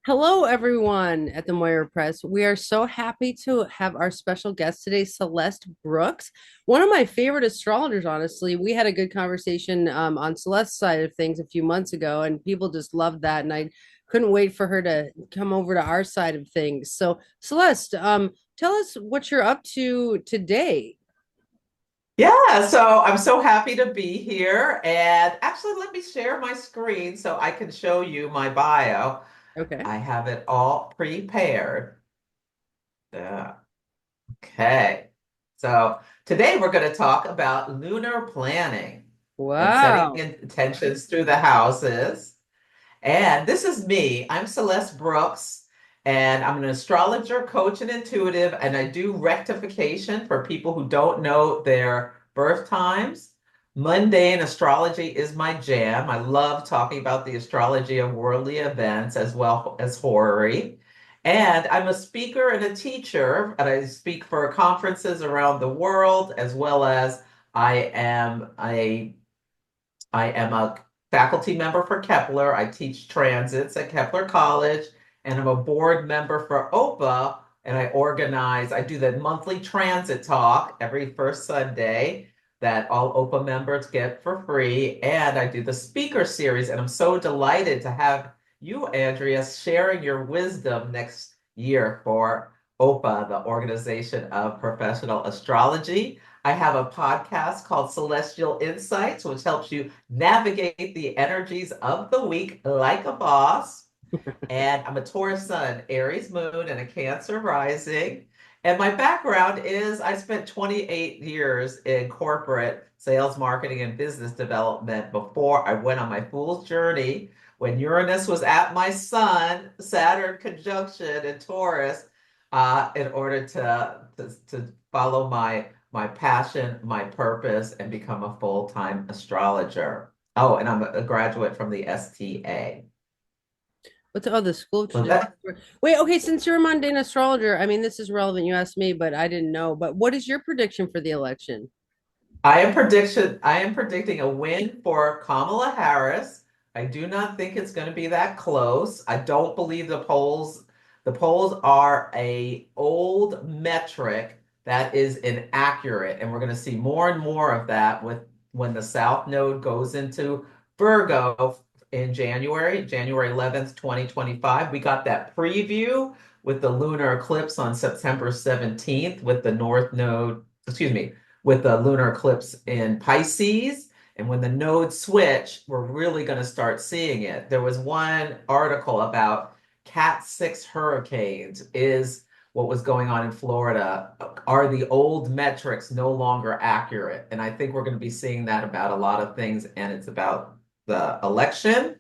Hello, everyone at the Moira Press. We are so happy to have our special guest today, Celeste Brooks, one of my favorite astrologers, honestly. We had a good conversation on Celeste's side of things a few months ago, and people just loved that. And I couldn't wait for her to come over to our side of things. So, Celeste, tell us what you're up to today. Yeah, so I'm so happy to be here. And actually, let me share my screen so I can show you my bio. Okay. I have it all prepared. Yeah. Okay. So today we're going to talk about lunar planning and setting Wow. intentions through the houses. And this is me. I'm Celeste Brooks, and I'm an astrologer, coach, and intuitive, and I do rectification for people who don't know their birth times. Mundane astrology is my jam. I love talking about the astrology of worldly events as well as horror. And I'm a speaker and a teacher, and I speak for conferences around the world, as well as I am a I am a faculty member for Kepler. I teach transits at Kepler College, and I'm a board member for OPA. And I do the monthly transit talk every first Sunday that all OPA members get for free. And I do the speaker series. And I'm so delighted to have you, Andrea, sharing your wisdom next year for OPA, the Organization of Professional Astrology. I have a podcast called Celestial Insights, which helps you navigate the energies of the week like a boss. And I'm a Taurus sun, Aries moon, and a Cancer rising. And my background is I spent 28 years in corporate sales, marketing, and business development before I went on my fool's journey when Uranus was at my sun, Saturn conjunction in Taurus, in order to follow my passion, my purpose, and become a full-time astrologer. Oh, and I'm a graduate from the STA. What's the school of So tradition? that Wait, okay, since you're a mundane astrologer, I mean, this is relevant. You asked me, but I didn't know. But what is your prediction for the election? I am predicting a win for Kamala Harris. I do not think it's going to be that close. I don't believe the polls are a old metric that is inaccurate, and we're going to see more and more of that with when the South Node goes into Virgo in January 11th, 2025. We got that preview with the lunar eclipse on September 17th with the North Node, excuse me, with the lunar eclipse in Pisces. And when the nodes switch, we're really going to start seeing it. There was one article about Cat 6 hurricanes. Is what was going on in Florida. Are the old metrics no longer accurate? And I think we're going to be seeing that about a lot of things, and it's about the election.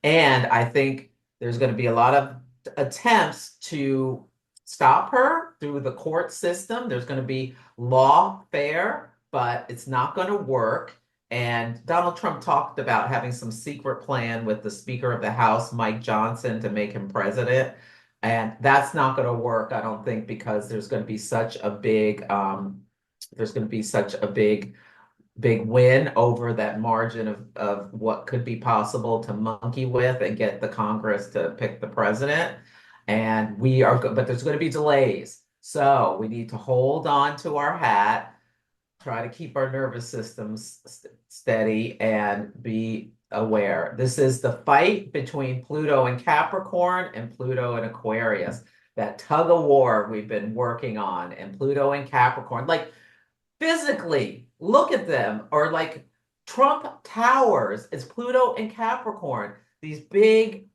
And I think there's going to be a lot of attempts to stop her through the court system. There's going to be lawfare, but it's not going to work. And Donald Trump talked about having some secret plan with the Speaker of the House, Mike Johnson, to make him president. And that's not going to work, I don't think, because there's going to be such a big win over that margin of what could be possible to monkey with and get the Congress to pick the president. And but there's going to be delays. So we need to hold on to our hat, try to keep our nervous systems steady, and be aware. This is the fight between Pluto and Capricorn and Pluto and Aquarius. That tug of war we've been working on, and Pluto and Capricorn. Like physically, look at them, or like Trump Towers. It's Pluto and Capricorn. These big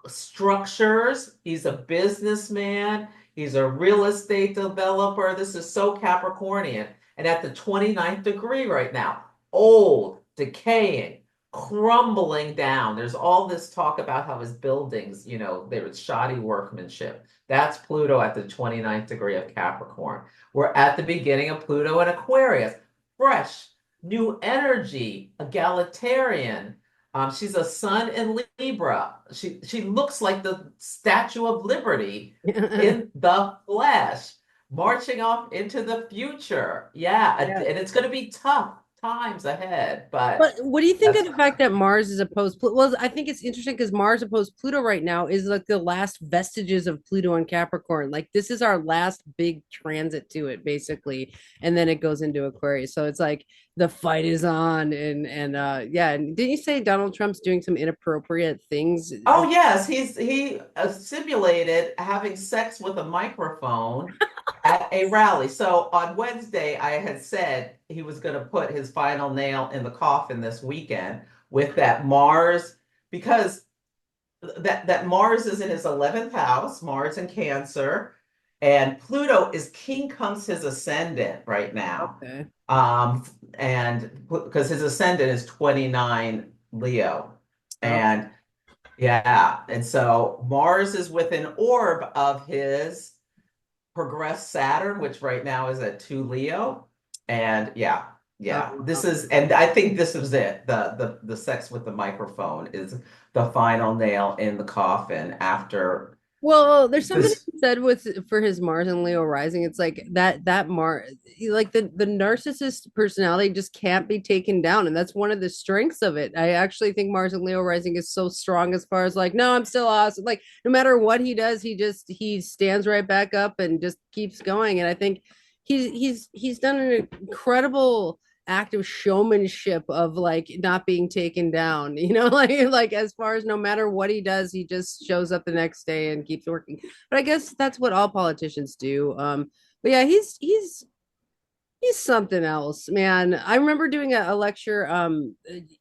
structures. He's a businessman. He's a real estate developer. This is so Capricornian. And at the 29th degree right now, old, decaying, crumbling down. There's all this talk about how his buildings, there was shoddy workmanship. That's Pluto at the 29th degree of Capricorn. We're at the beginning of Pluto in Aquarius. Fresh, new energy, egalitarian. She's a sun in Libra. She looks like the Statue of Liberty in the flesh, marching off into the future. Yeah, and Yeah. it's going to be tough times ahead. But But what do you think of that's the fact that Mars is opposed? Well, I think it's interesting because Mars opposed Pluto right now is like the last vestiges of Pluto and Capricorn. Like this is our last big transit to it, basically, and then it goes into Aquarius. So it's like the fight is on, and yeah. And didn't you say Donald Trump's doing some inappropriate things? oh yes, he simulated having sex with a microphone at a rally. So on Wednesday, I had said he was going to put his final nail in the coffin this weekend with that Mars, because that Mars is in his 11th house, Mars in Cancer, and Pluto is King comes his ascendant right now. Okay. Um, and because his ascendant is 29 Leo. Oh, And yeah, and so Mars is with an orb of his progressed Saturn, which right now is at 2 Leo. And yeah, oh, yeah. This wow. is, and I think this is it. The sex with the microphone is the final nail in the coffin after Well, there's something this. to be said with for his Mars and Leo rising. It's like that Mars, like the narcissist personality just can't be taken down, and that's one of the strengths of it. I actually think Mars and Leo rising is so strong as far as like, no, I'm still awesome. Like no matter what he does, he stands right back up and just keeps going. And I think he's done an incredible act of showmanship of like not being taken down, like as far as no matter what he does, he just shows up the next day and keeps working. But I guess that's what all politicians do. But yeah, he's something else, man. I remember doing a lecture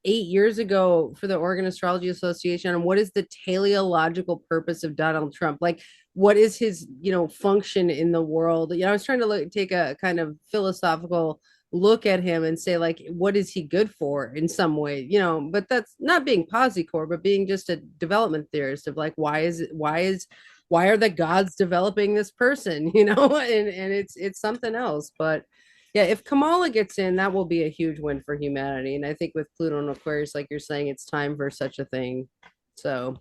8 years ago for the Oregon Astrology Association on what is the teleological purpose of Donald Trump. Like what is his, function in the world? I was trying to take a kind of philosophical look at him and say like what is he good for in some way, but that's not being posicore, but being just a development theorist of like why are the gods developing this person, and it's something else. But yeah, if Kamala gets in, that will be a huge win for humanity. And I think with Pluto and Aquarius, like you're saying, it's time for such a thing. So,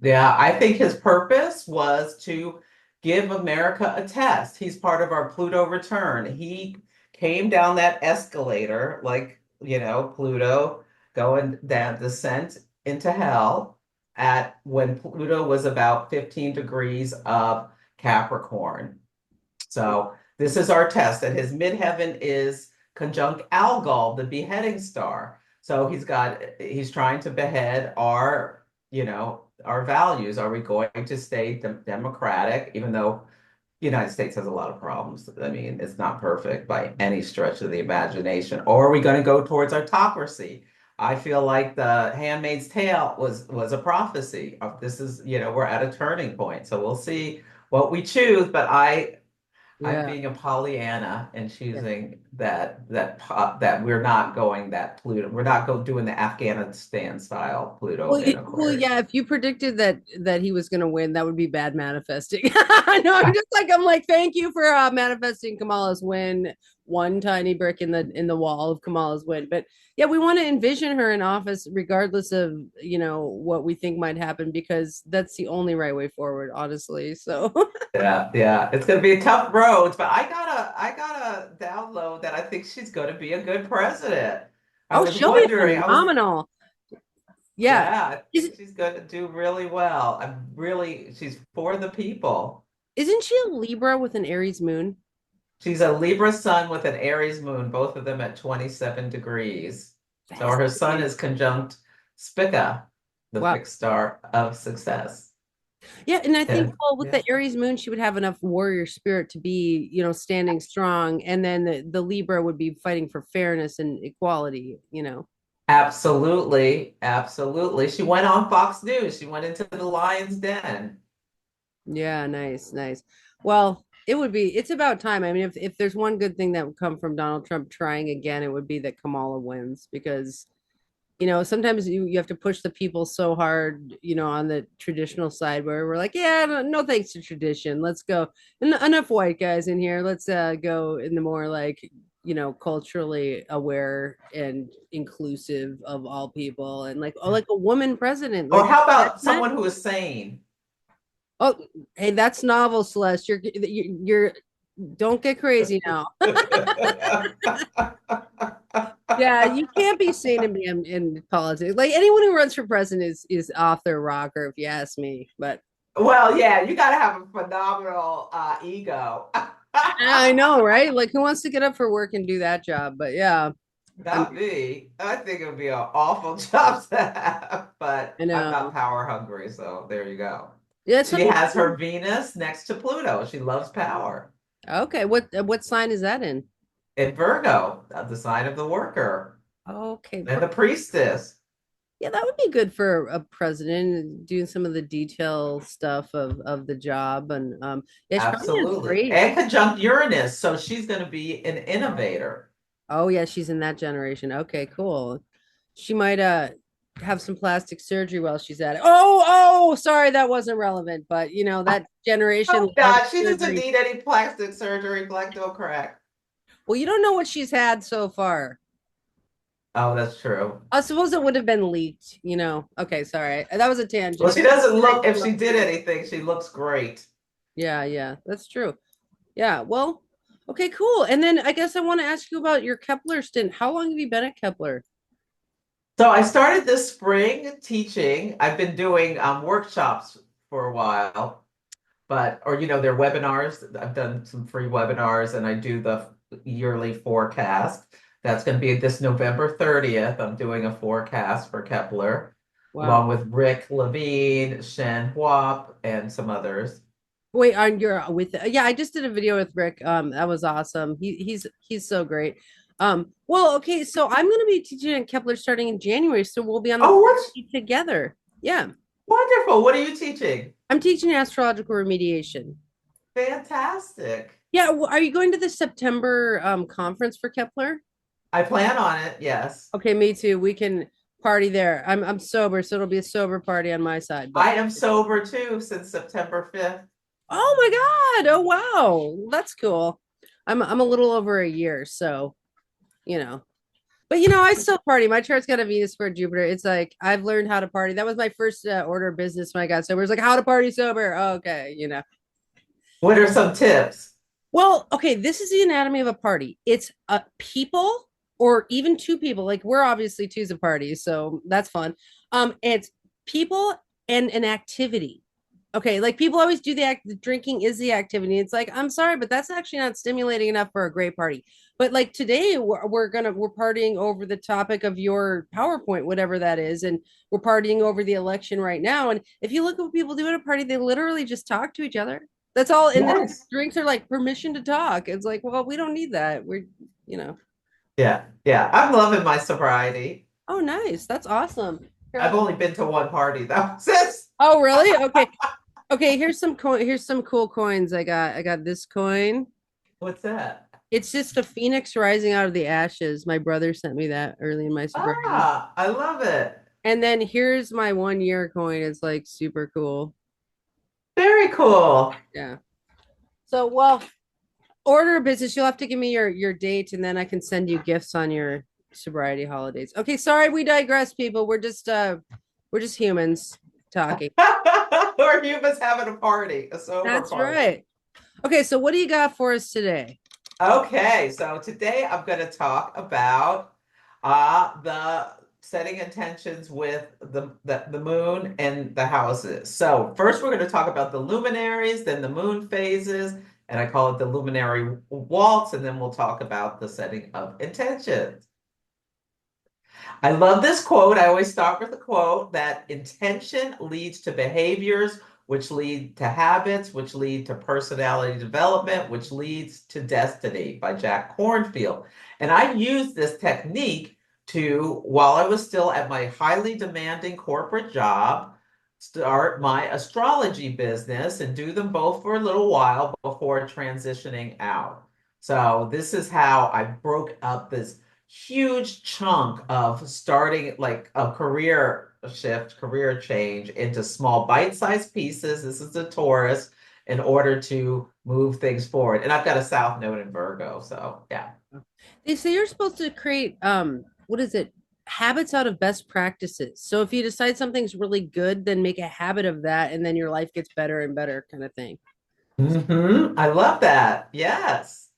Yeah, I think his purpose was to give America a test. He's part of our Pluto return. He came down that escalator, like, Pluto going down, descent into hell at when Pluto was about 15 degrees of Capricorn. So this is our test, and his midheaven is conjunct Algol, the beheading star. So he's trying to behead our values. Are we going to stay democratic, even though the United States has a lot of problems? I mean, it's not perfect by any stretch of the imagination. Or are we going to go towards autocracy? I feel like the Handmaid's Tale was a prophecy of this is, we're at a turning point. So we'll see what we choose, but I'm yeah. being a Pollyanna and choosing that we're not going that Pluto. We're not doing the Afghanistan style Pluto in Well, Aquarius. yeah. If you predicted that he was going to win, that would be bad manifesting. No, I'm like, thank you for manifesting Kamala's win. One tiny brick in the wall of Kamala's win. But yeah, we want to envision her in office, regardless of what we think might happen, because that's the only right way forward, honestly. So, Yeah, yeah, it's gonna be a tough road, but I got a download that I think she's gonna be a good president. I oh, was she'll be wondering, phenomenal. Yeah, yeah, I is think she's gonna do really well. She's for the people. isn't she a Libra with an Aries moon? She's a Libra sun with an Aries moon, both of them at 27 degrees. So her sun Fascinating. is conjunct Spica, the Wow. fixed star of success. Yeah, and I think And well, with yeah, the Aries moon, she would have enough warrior spirit to be, standing strong, and then the Libra would be fighting for fairness and equality. absolutely, absolutely. She went on Fox News. She went into the lion's den. Yeah, nice, nice. Well, it's about time. I mean, if there's one good thing that would come from Donald Trump trying again, it would be that Kamala wins because sometimes you have to push the people so hard, on the traditional side where we're like, yeah, no, no thanks to tradition. Let's go. Enough white guys in here. Let's go in the more like, culturally aware and inclusive of all people and like, oh, like a woman president. Or Like, how that's about not, someone who is sane? oh, hey, that's novel, Celeste. You're don't get crazy now. Yeah, you can't be sane and be in politics. Like anyone who runs for president is off their rocker, if you ask me. But Well, yeah, you got to have a phenomenal ego. I know, right? Like who wants to get up for work and do that job? But yeah, I mean, Not me. I think it would be an awful job to have, but I I'm not know. power hungry, so there you go. Yeah, some She has her people. Venus next to Pluto. She loves power. Okay, what sign is that in? In Virgo, the sign of the worker Okay, and the priestess. yeah, that would be good for a president doing some of the detail stuff of the job, and yeah, she probably has Absolutely. great. And conjunct Uranus, so she's going to be an innovator. Oh yeah, she's in that generation. Okay, cool. She might have some plastic surgery while she's at it. Sorry, that wasn't relevant, but you know, that generation Oh loves God, she doesn't surgery. need any plastic surgery, black don't crack. Well, you don't know what she's had so far. Oh, that's true. I suppose it would have been leaked, you know. Okay, sorry. That was a Well, tangent. she doesn't I look, do if love she did surgery. anything, she looks great. Yeah, yeah, that's true. Yeah, well, okay, cool. And then I guess I want to ask you about your Kepler stint. How long have you been at Kepler? So I started this spring teaching. I've been doing workshops for a while, but, or, they're webinars. I've done some free webinars and I do the yearly forecast. That's going to be this November 30th. I'm doing a forecast for Kepler, Wow. along with Rick Levine, Shen Huop, and some others. Wait, on your with yeah, I just did a video with Rick. That was awesome. He's so great. Well, okay, so I'm gonna be teaching at Kepler starting in January, so we'll be on the Oh, what's faculty together. Yeah. wonderful. What are you teaching? I'm teaching astrological remediation. Fantastic. Yeah, are you going to the September conference for Kepler? I plan on it. Yes. Okay, me too. We can party there. I'm sober, so it'll be a sober party on my side. But I am sober too since September 5th. oh my God. Oh wow. That's cool. I'm a little over a year, so you know. But you know, I still party. My chart's got a Venus square Jupiter. It's like I've learned how to party. That was my first order of business when I got sober. It's like how to party sober. Oh, okay, you know. What are some tips? Well, okay, this is the anatomy of a party. It's people or even two people. Like we're obviously two's a party, so that's fun. It's people and an activity. Okay, like people always do the drinking is the activity. It's like I'm sorry, but that's actually not stimulating enough for a great party. But like today, we're partying over the topic of your PowerPoint, whatever that is, and we're partying over the election right now. And if you look at what people do at a party, they literally just talk to each other. That's all. And the Yes. drinks are like permission to talk. It's like, well, we don't need that. We're, you know. Yeah. Yeah. I'm loving my sobriety. Oh, nice. That's awesome. Here, I've only been to one party. That was it. oh, really? Okay. Okay, here's some coin. Here's some cool coins. I got this coin. What's that? It's just a phoenix rising out of the ashes. My brother sent me that early in my sobriety. Ah, I love it. And then here's my 1 year coin. It's like super cool. Very cool. Yeah. So, well, order of business. You'll have to give me your date, and then I can send you gifts on your sobriety holidays. Okay, sorry, we digress, people. We're just humans talking. Or humans having a party, a sober That's party. right. Okay, so what do you got for us today? Okay, so today I'm going to talk about the setting intentions with the moon and the houses. So first we're going to talk about the luminaries, then the moon phases, and I call it the luminary waltz, and then we'll talk about the setting of intentions. I love this quote. I always start with a quote that intention leads to behaviors, which lead to habits, which lead to personality development, which leads to destiny by Jack Kornfield. And I used this technique to, while I was still at my highly demanding corporate job, start my astrology business and do them both for a little while before transitioning out. So this is how I broke up this huge chunk of starting like a career shift, career change into small bite-sized pieces. This is the Taurus in order to move things forward. And I've got a South Node in Virgo, so yeah. They say you're supposed to create what is it? Habits out of best practices. So if you decide something's really good, then make a habit of that and then your life gets better and better kind of thing. I love that. Yes.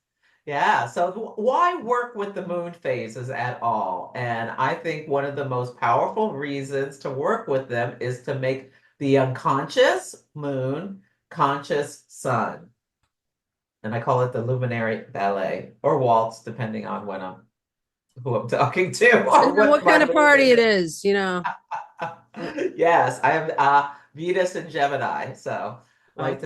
Yeah, so why work with the moon phases at all? And I think one of the most powerful reasons to work with them is to make the unconscious moon conscious sun. And I call it the luminary ballet or waltz, depending on who I'm talking to or Depends on what what my kind of moon party it is. is, you know. Yes, I am Venus and Gemini, so Oh. like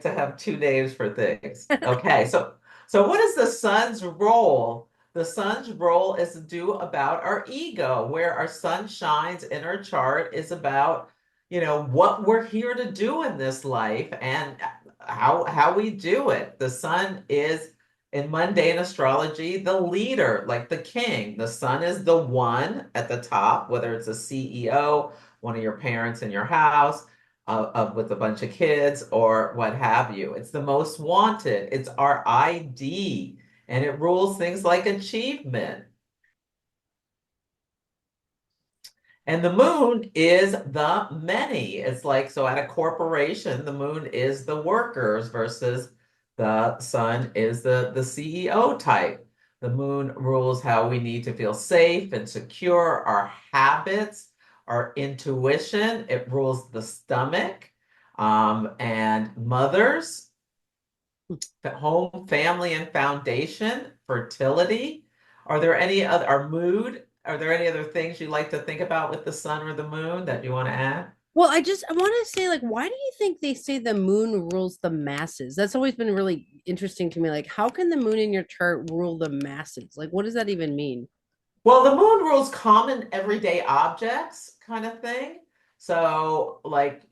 to have two names for things. Okay, so what is the sun's role? The sun's role is to do about our ego, where our sun shines in our chart is about, what we're here to do in this life and how we do it. The sun is in mundane astrology, the leader, like the king. The sun is the one at the top, whether it's a CEO, one of your parents in your house, with a bunch of kids, or what have you. It's the most wanted. It's our ID, and it rules things like achievement. And the moon is the many. It's like, so at a corporation, the moon is the workers versus the sun is the CEO type. The moon rules how we need to feel safe and secure, our habits, our intuition. It rules the stomach, and mothers, the home, family, and foundation, fertility. Are there any other, our mood? Are there any other things you like to think about with the sun or the moon that you want to add? Well, I want to say, like, why do you think they say the moon rules the masses? That's always been really interesting to me. Like, how can the moon in your chart rule the masses? Like, what does that even mean? Well, the moon rules common everyday objects kind of thing. So, like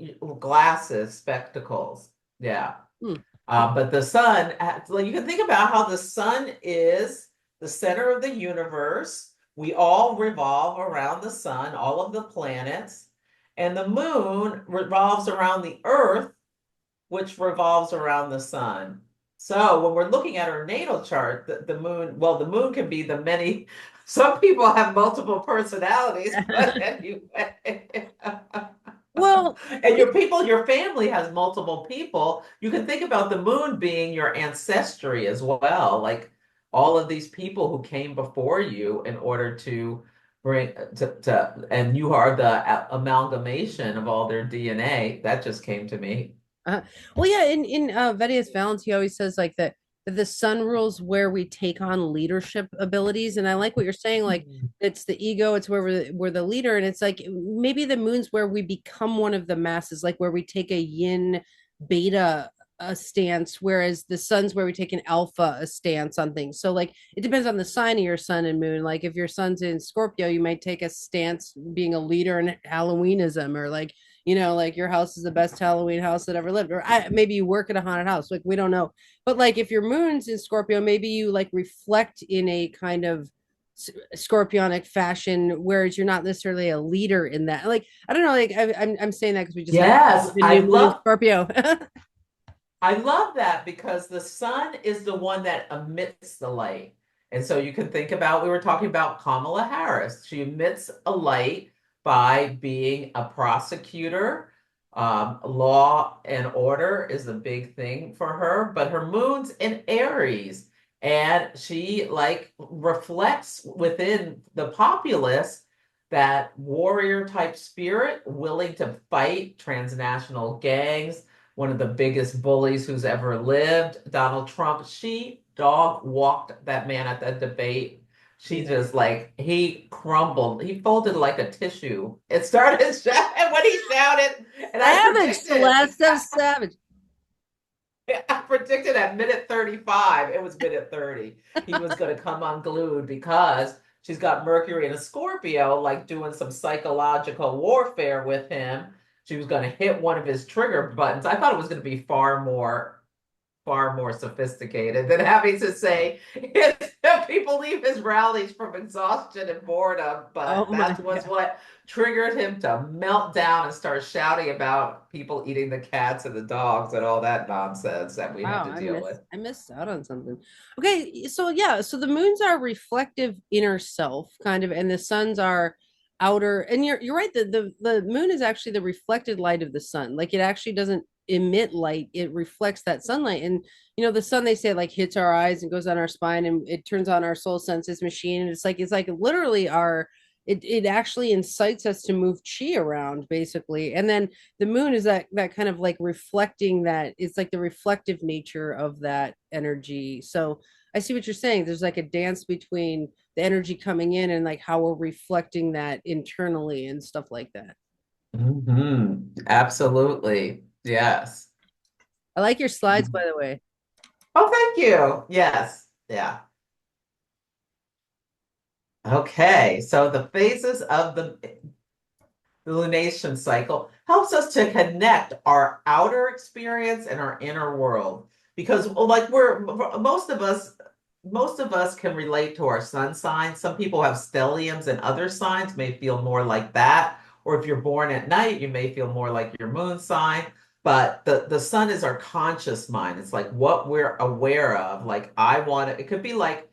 glasses, spectacles. Yeah. Hmm. But the sun, like you can think about how the sun is the center of the universe. We all revolve around the sun, all of the planets, and the moon revolves around the earth, which revolves around the sun. So when we're looking at our natal chart, the moon, well, the moon can be the many, some people have multiple personalities, but anyway. Well, And your people, your family has multiple people. You can think about the moon being your ancestry as well, like all of these people who came before you in order to bring and you are the amalgamation of all their DNA. That just came to me. uh, well, yeah. In Vedic Valence, he always says like that the sun rules where we take on leadership abilities, and I like what you're saying. Like, it's the ego, it's where we're the leader, and it's like maybe the moon's where we become one of the masses, like where we take a yin beta a stance, whereas the sun's where we take an alpha a stance on things. So like it depends on the sign of your sun and moon. Like if your sun's in Scorpio, you might take a stance being a leader in Halloweenism, or like, like your house is the best Halloween house that ever lived, or maybe you work at a haunted house. Like we don't know, but like if your moon's in Scorpio, maybe you like reflect in a kind of scorpionic fashion, whereas you're not necessarily a leader in that. Like I don't know, like I'm saying that because we just had Yes, the new moon in Scorpio. I love that because the sun is the one that emits the light. And so you can think about, we were talking about Kamala Harris. She emits a light by being a prosecutor. Law and order is a big thing for her, but her moon's in Aries and she like reflects within the populace that warrior type spirit willing to fight transnational gangs, one of the biggest bullies who's ever lived, Donald Trump. She dog walked that man at that debate. She Yeah. just like, he crumbled. He folded like a tissue. It started shouting when he shouted, and I Savage, predicted, Celeste, so savage. I predicted at minute 35, it was minute 30, he was going to come unglued because she's got Mercury in a Scorpio, like doing some psychological warfare with him. She was going to hit one of his trigger buttons. I thought it was going to be far more sophisticated than having to say people leave his rallies from exhaustion and boredom. Oh But my that was god. what triggered him to melt down and start shouting about people eating the cats and the dogs and all that nonsense that we had Wow, to deal with. I missed out on something. Okay, so yeah, so the moons are reflective inner self kind of, and the suns are outer. And you're right, the moon is actually the reflected light of the sun. Like it actually doesn't emit light, it reflects that sunlight. And the sun, they say, like hits our eyes and goes on our spine and it turns on our soul senses machine. And it's like literally it actually incites us to move chi around basically. And then the moon is that kind of like reflecting that. It's like the reflective nature of that energy. So I see what you're saying. There's like a dance between the energy coming in and like how we're reflecting that internally and stuff like that. Absolutely. Yes. I like your slides, by the way. Oh, thank you. Yes. Yeah. Okay. So the phases of the lunation cycle helps us to connect our outer experience and our inner world because like we're most of us can relate to our sun sign. Some people have stelliums and other signs may feel more like that, or if you're born at night you may feel more like your moon sign. But the sun is our conscious mind. It's like what we're aware of. Like it could be like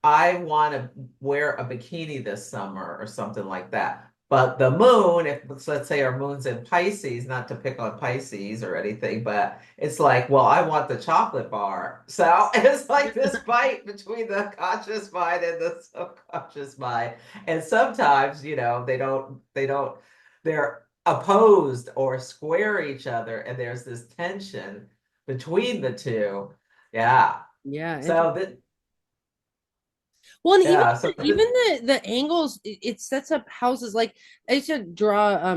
I want to wear a bikini this summer or something like that. But the moon, if let's say our moon's in Pisces, not to pick on Pisces or anything, but it's like, well, I want the chocolate bar. So it's like this fight between the conscious mind and the subconscious mind. And sometimes, they're opposed or square each other, and there's this tension between the two. Yeah. Yeah, So that, well, and even yeah. So even the angles, it sets up houses. Like I used to draw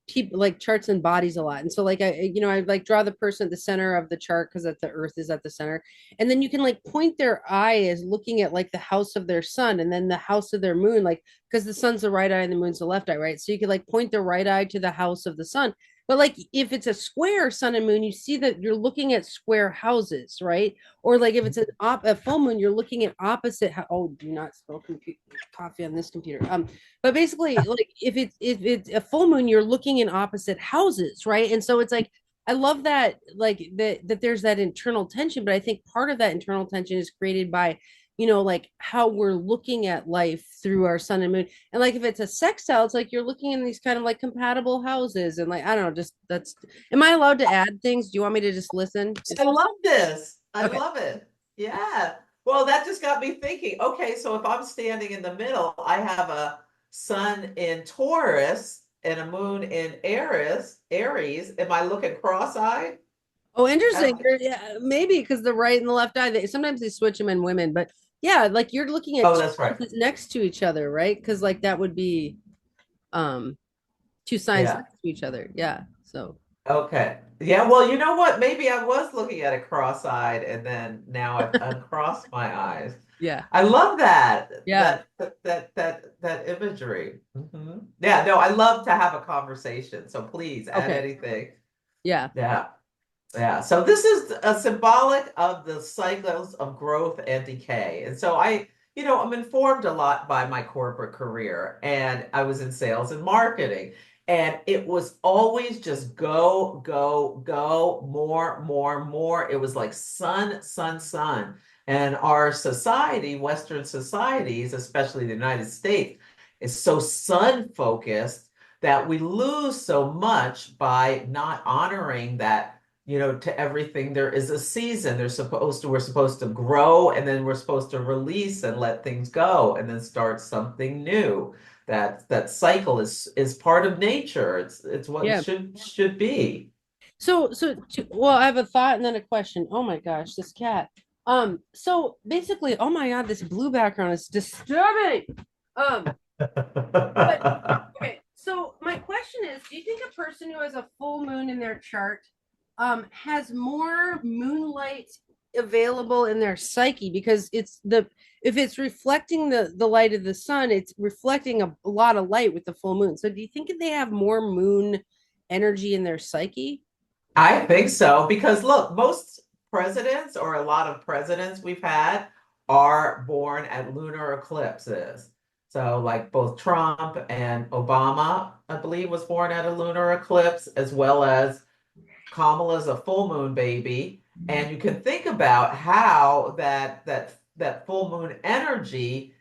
people like charts and bodies a lot. And so like I like draw the person at the center of the chart because that the earth is at the center. And then you can like point their eye as looking at like the house of their sun and then the house of their moon, like because the sun's the right eye and the moon's the left eye, right? So you could like point the right eye to the house of the sun. But like if it's a square sun and moon, you see that you're looking at square houses, right? Or like if it's a full moon, you're looking at opposite. Oh, do not spill coffee on this computer. But basically, like if it's a full moon, you're looking in opposite houses, right? And so it's like I love that, like that there's that internal tension. But I think part of that internal tension is created by like how we're looking at life through our sun and moon. And like if it's a sextile, it's like you're looking in these kind of like compatible houses. And like I don't know, just that's am I allowed to add things? Do you want me to just listen? I Just love this. I okay. love it. Yeah. Well, that just got me thinking. Okay, so if I'm standing in the middle, I have a sun in Taurus and a moon in Aries. Am I looking cross-eyed? Oh, How- interesting. Yeah, maybe because the right and the left eye, sometimes they switch them in women, but yeah, like you're looking at Oh, two that's right. houses next to each other, right? Because like that would be um two signs Yeah. next to each other. Yeah. So Okay. Yeah, well, you know what? Maybe I was looking at it cross-eyed and then now I've uncrossed my eyes. yeah. I love that. Yeah. That imagery. Yeah, no, I love to have a conversation. So please add Okay. anything. Yeah. Yeah. Yeah, so this is a symbolic of the cycles of growth and decay. And so I'm informed a lot by my corporate career, and I was in sales and marketing, and it was always just go, go, go, more, more, more. It was like sun, sun, sun. And our society, Western societies, especially the United States, is so sun focused that we lose so much by not honoring that to everything there is a season. We're supposed to grow and then we're supposed to release and let things go and then start something new. That cycle is part of nature. It's what it Yeah. should be. Well, I have a thought and then a question. Oh my gosh, this cat. So basically, oh my God, this blue background is disturbing. Um, but okay, so my question is, do you think a person who has a full moon in their chart has more moonlight available in their psyche because if it's reflecting the light of the sun, it's reflecting a lot of light with the full moon. So do you think they have more moon energy in their psyche? I think so because look, most presidents or a lot of presidents we've had are born at lunar eclipses. So like both Trump and Obama, I believe, was born at a lunar eclipse, as well as Kamala's a full moon baby. And you can think about how that full moon energy,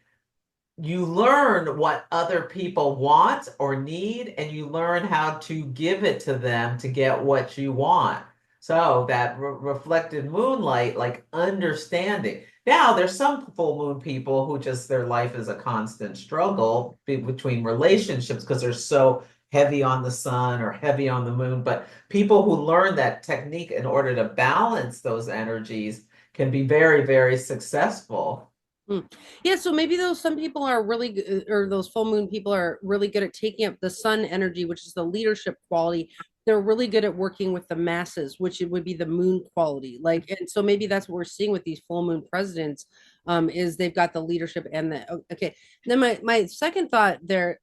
you learn what other people want or need, and you learn how to give it to them to get what you want. So that reflected moonlight, like understanding. Now, there's some full moon people who just their life is a constant struggle between relationships because they're so heavy on the sun or heavy on the moon. But people who learn that technique in order to balance those energies can be very, very successful. Mm. Yeah, so maybe those some people are really good, or those full moon people are really good at taking up the sun energy, which is the leadership quality. They're really good at working with the masses, which it would be the moon quality. Like, and so maybe that's what we're seeing with these full moon presidents, is they've got the leadership and the okay. Then my second thought there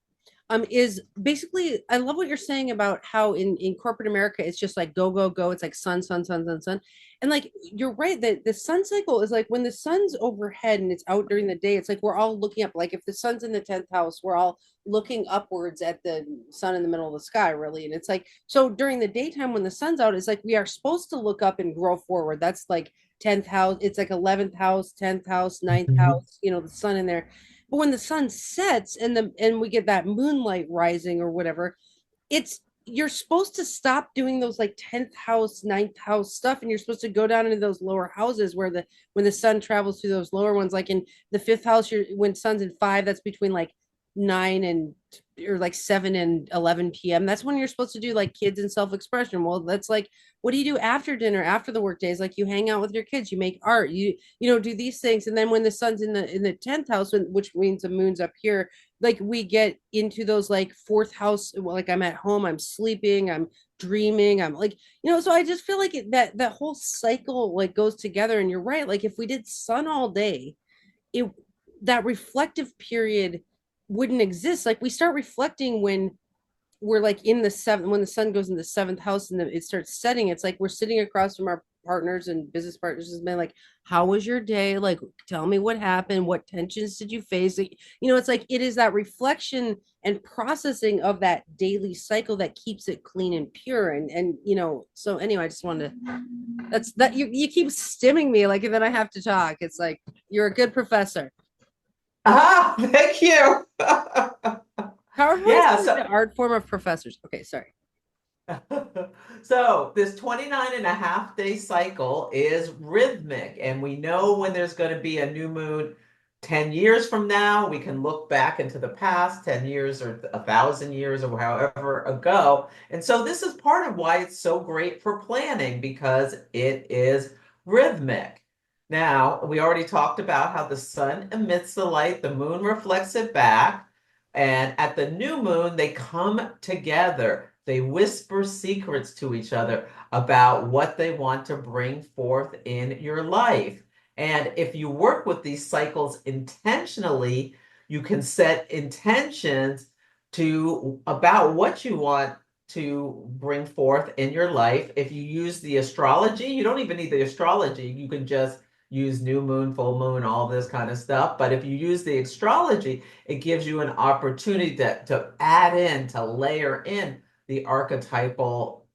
is basically I love what you're saying about how in corporate America it's just like go go go. It's like sun sun sun sun sun, and like you're right that the sun cycle is like when the sun's overhead and it's out during the day. It's like we're all looking up. Like if the sun's in the 10th house, we're all looking upwards at the sun in the middle of the sky, really. And it's like so during the daytime when the sun's out, it's like we are supposed to look up and grow forward. That's like 10th house. It's like 11th house, 10th house, ninth Mhm. house. The sun in there but when the sun sets and we get that moonlight rising or whatever, it's you're supposed to stop doing those like 10th house, ninth house stuff and you're supposed to go down into those lower houses where the when the sun travels through those lower ones like in the fifth house you're when sun's in 5 that's between like 9 and or like 7 and 11 p.m. That's when you're supposed to do like kids and self-expression. Well, that's like what do you do after dinner, after the work days? Like you hang out with your kids, you make art, you do these things. And then when the sun's in the 10th house, which means the moon's up here, like we get into those like fourth house, like I'm at home, I'm sleeping, I'm dreaming, I'm like, so I just feel like that whole cycle like goes together. And you're right, like if we did sun all day, it that reflective period wouldn't exist. Like we start reflecting when we're like in the seventh when the sun goes in the seventh house and it starts setting. It's like we're sitting across from our partners and business partners has been like, how was your day? Like, tell me what happened. What tensions did you face? Like, it's like it is that reflection and processing of that daily cycle that keeps it clean and pure. And so anyway, I just wanted to that's that you keep stimming me like and then I have to talk. It's like you're a good professor. Ah, thank you. Powerpoint is Yeah, kind of the art form of professors. Okay, sorry. so this 29 and a half day cycle is rhythmic, and we know when there's going to be a new moon 10 years from now. We can look back into the past 10 years or 1,000 years or however ago. And so this is part of why it's so great for planning because it is rhythmic. Now, we already talked about how the sun emits the light, the moon reflects it back. And at the new moon, they come together. They whisper secrets to each other about what they want to bring forth in your life. And if you work with these cycles intentionally, you can set intentions to about what you want to bring forth in your life. If you use the astrology, you don't even need the astrology. You can just use new moon, full moon, all this kind of stuff. But if you use the astrology, it gives you an opportunity to add in, to layer in the archetypal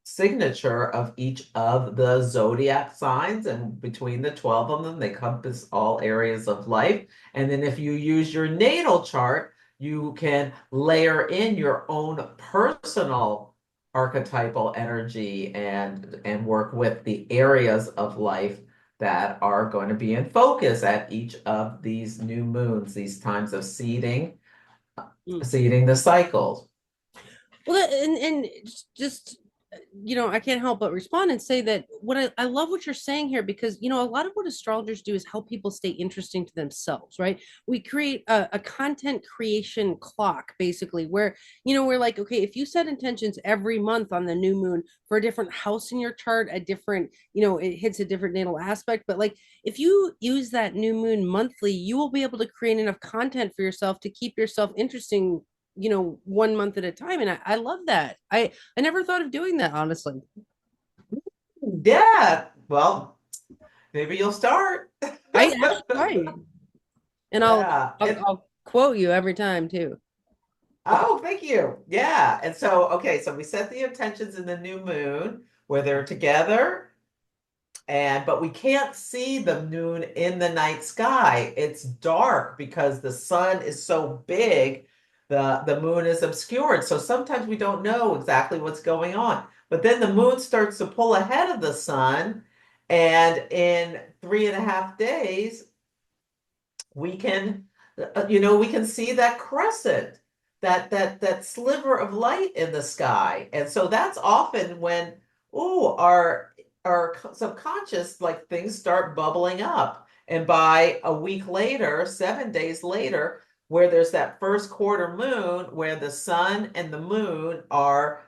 signature of each of the zodiac signs. And between the 12 of them, they compass all areas of life. And then if you use your natal chart, you can layer in your own personal archetypal energy and work with the areas of life that are going to be in focus at each of these new moons, these times of Mm. seeding the cycles. Well, and just I can't help but respond and say that what I love what you're saying here because a lot of what astrologers do is help people stay interesting to themselves, right? We create a content creation clock basically where we're like, okay, if you set intentions every month on the new moon for a different house in your chart, a different, it hits a different natal aspect, but like if you use that new moon monthly, you will be able to create enough content for yourself to keep yourself interesting 1 month at a time. And I love that. I never thought of doing that, honestly. Yeah, well, maybe you'll start. I actually might. And I'll, Yeah. I'll I'll quote you every time too. Okay. Oh, thank you. Yeah. And so, okay, so we set the intentions in the new moon where they're together, and but we can't see the moon in the night sky. It's dark because the sun is so big, the moon is obscured. So sometimes we don't know exactly what's going on. But then the moon starts to pull ahead of the sun, and in 3.5 days, we can we can see that crescent, that sliver of light in the sky. And so that's often when, oh, our subconscious, like, things start bubbling up. And by a week later, 7 days later, where there's that first quarter moon where the sun and the moon are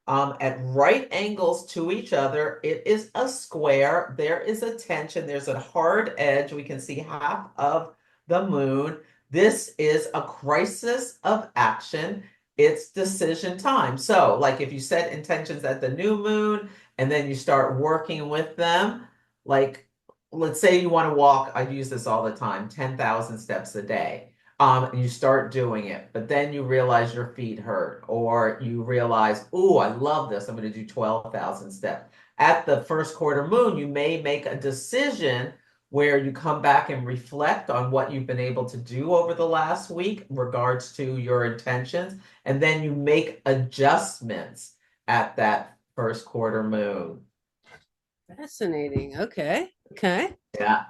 at right angles to each other, it is a square. There is a tension. There's a hard edge. We can see half of the moon. This is a crisis of action. It's decision time. So, like, if you set intentions at the new moon and then you start working with them, like, let's say you want to walk, I use this all the time, 10,000 steps a day. And you start doing it, but then you realize your feet hurt, or you realize, oh, I love this. I'm going to do 12,000 steps. At the first quarter moon, you may make a decision where you come back and reflect on what you've been able to do over the last week in regards to your intentions, and then you make adjustments at that first quarter moon. Fascinating. Okay. Okay. Yeah.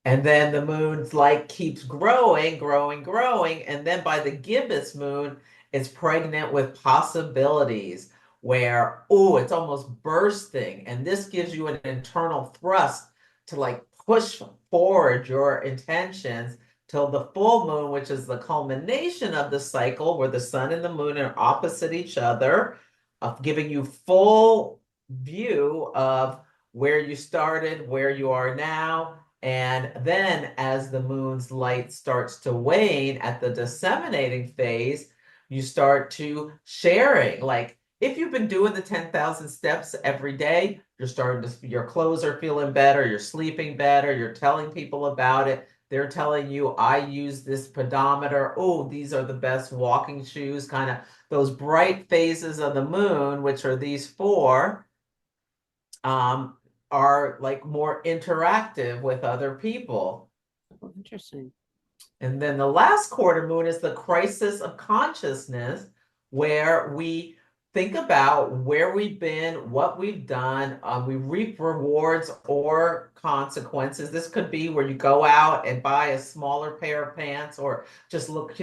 And then the moon's light keeps growing, growing, growing. And then by the gibbous moon, it's pregnant with possibilities where, oh, it's almost bursting. And this gives you an internal thrust to, like, push forward your intentions till the full moon, which is the culmination of the cycle where the sun and the moon are opposite each other, of giving you full view of where you started, where you are now. And then as the moon's light starts to wane at the disseminating phase, you start to sharing. Like, if you've been doing the 10,000 steps every day, you're starting to, your clothes are feeling better, you're sleeping better, you're telling people about it. They're telling you, I use this pedometer. Oh, these are the best walking shoes. Kind of those bright phases of the moon, which are these four, um, are like more interactive with other people. Oh, interesting. And then the last quarter moon is the crisis of consciousness, where we think about where we've been, what we've done. We reap rewards or consequences. This could be where you go out and buy a smaller pair of pants, or just look,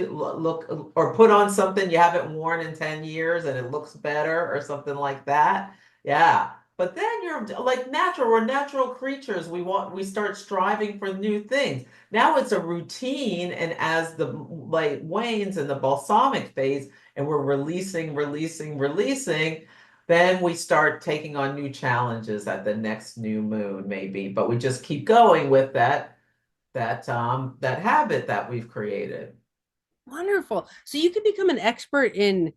or put on something you haven't worn in 10 years and it looks better, or something like that. Yeah. But then you're like natural, we're natural creatures. We start striving for new things. Now it's a routine, and as the light wanes in the balsamic phase, and we're releasing, releasing, releasing, then we start taking on new challenges at the next new moon, maybe. But we just keep going with that habit that we've created. Wonderful. So you could become an expert in